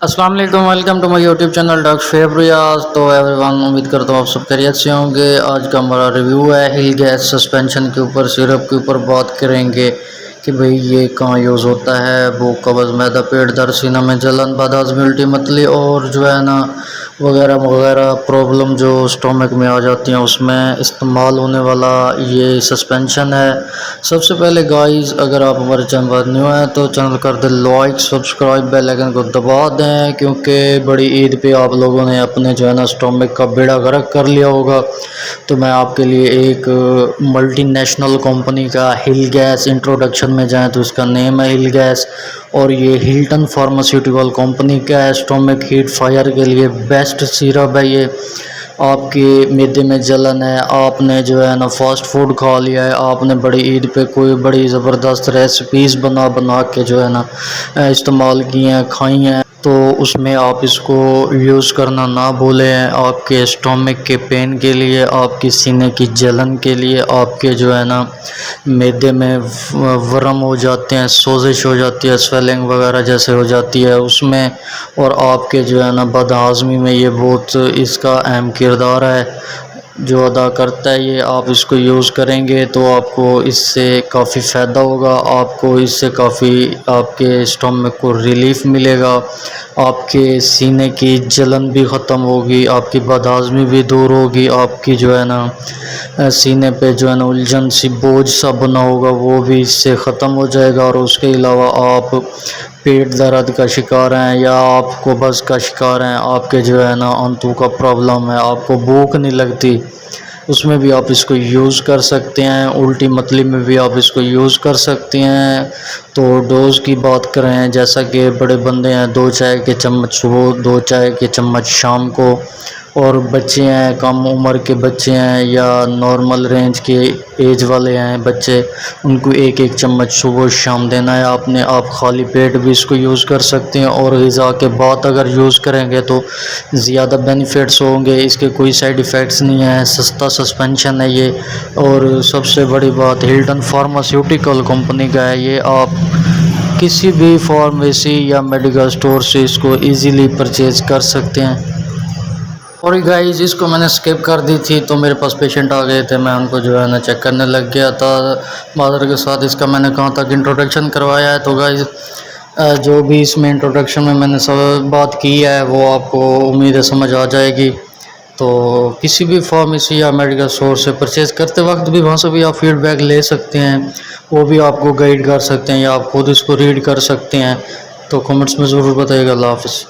السلام علیکم، welcome to my YouTube channel doctor Shoaib Riaz. تو ایوری ون، امید کرتا ہوں آپ سب خیریت سے ہوں گے۔ آج کا ہمارا ریویو ہے ہل گیس سسپینشن کے اوپر، سیرپ کے اوپر بات کریں گے کہ بھئی یہ کہاں یوز ہوتا ہے۔ بھوک، قبض، معدہ، پیٹ درد، سینہ میں جلن، بد ہضمی، الٹی متلی اور جو ہے نا وغیرہ وغیرہ پرابلم جو اسٹومک میں آ جاتی ہیں، اس میں استعمال ہونے والا یہ سسپینشن ہے۔ سب سے پہلے گائز، اگر آپ ہمارے چینل پر نیو ہیں تو چینل کر دیں لائک، سبسکرائب، بیل آئیکن کو دبا دیں، کیونکہ بڑی عید پہ آپ لوگوں نے اپنے جو ہے نا اسٹومک کا بیڑا غرق کر لیا ہوگا۔ تو میں آپ کے لیے ایک ملٹی نیشنل کمپنی کا ہل گیس، انٹروڈکشن میں جائیں تو اس کا نیم ہے ہل گیس، اور یہ ہلٹن فارماسیوٹیکل کمپنی کا ہے۔ اسٹومک ہیٹ فائر کے لیے بیسٹ سیرپ ہے یہ۔ آپ کے معدے میں جلن ہے، آپ نے جو ہے نا فاسٹ فوڈ کھا لیا ہے، آپ نے بڑی عید پہ کوئی بڑی زبردست ریسیپیز بنا کے جو ہے نا استعمال کی ہیں، کھائی ہیں، تو اس میں آپ اس کو یوز کرنا نہ بھولیں۔ آپ کے اسٹومک کے پین کے لیے، آپ کی سینے کی جلن کے لیے، آپ کے جو ہے نا معدے میں ورم ہو جاتے ہیں، سوزش ہو جاتی ہے، سویلنگ وغیرہ جیسے ہو جاتی ہے اس میں، اور آپ کے جو ہے نا بد ہضمی میں یہ بہت اس کا اہم کردار ہے جو ادا کرتا ہے یہ۔ آپ اس کو یوز کریں گے تو آپ کو اس سے کافی فائدہ ہوگا، آپ کو اس سے کافی آپ کے اسٹومک کو ریلیف ملے گا، آپ کے سینے کی جلن بھی ختم ہوگی، آپ کی بد ہضمی بھی دور ہوگی، آپ کی جو ہے نا سینے پہ جو ہے نا الجھن سی، بوجھ سا بنا ہوگا، وہ بھی اس سے ختم ہو جائے گا۔ اور اس کے علاوہ آپ پیٹ درد کا شکار ہیں یا آپ قبض کا شکار ہیں، آپ کے جو ہے نا انتوں کا پرابلم ہے، آپ کو بھوک نہیں لگتی، اس میں بھی آپ اس کو یوز کر سکتے ہیں۔ الٹی متلی میں بھی آپ اس کو یوز کر سکتے ہیں۔ تو ڈوز کی بات کریں، جیسا کہ بڑے بندے ہیں 2 چائے کے چمچ صبح، 2 چائے کے چمچ شام کو، اور بچے ہیں، کم عمر کے بچے ہیں یا نارمل رینج کے ایج والے ہیں بچے، ان کو 1 چمچ صبح شام دینا ہے آپ نے۔ آپ خالی پیٹ بھی اس کو یوز کر سکتے ہیں، اور غذا کے بعد اگر یوز کریں گے تو زیادہ بینیفٹس ہوں گے، اس کے کوئی سائیڈ ایفیکٹس نہیں ہیں، سستا سسپینشن ہے یہ۔ اور سب سے بڑی بات، ہلٹن فارماسیوٹیکل کمپنی کا ہے یہ۔ آپ کسی بھی فارمیسی یا میڈیکل سٹور سے اس کو ایزیلی پرچیز کر سکتے ہیں۔ اور گائز، اس کو میں نے سکپ کر دی تھی تو میرے پاس پیشنٹ آ گئے تھے، میں ان کو جو ہے نا چیک کرنے لگ گیا تھا مادر کے ساتھ۔ اس کا میں نے کہاں تک انٹروڈکشن کروایا ہے، تو گائز جو بھی اس میں انٹروڈکشن میں نے سب بات کی ہے وہ آپ کو امید ہے سمجھ آ جائے گی۔ تو کسی بھی فارمیسی یا میڈیکل سٹور سے پرچیز کرتے وقت بھی وہاں سے بھی آپ فیڈ بیک لے سکتے ہیں، وہ بھی آپ کو گائیڈ کر سکتے ہیں، یا آپ خود اس کو ریڈ کر سکتے ہیں۔ تو کمنٹس میں ضرور بتائیے گا۔ اللہ حافظ۔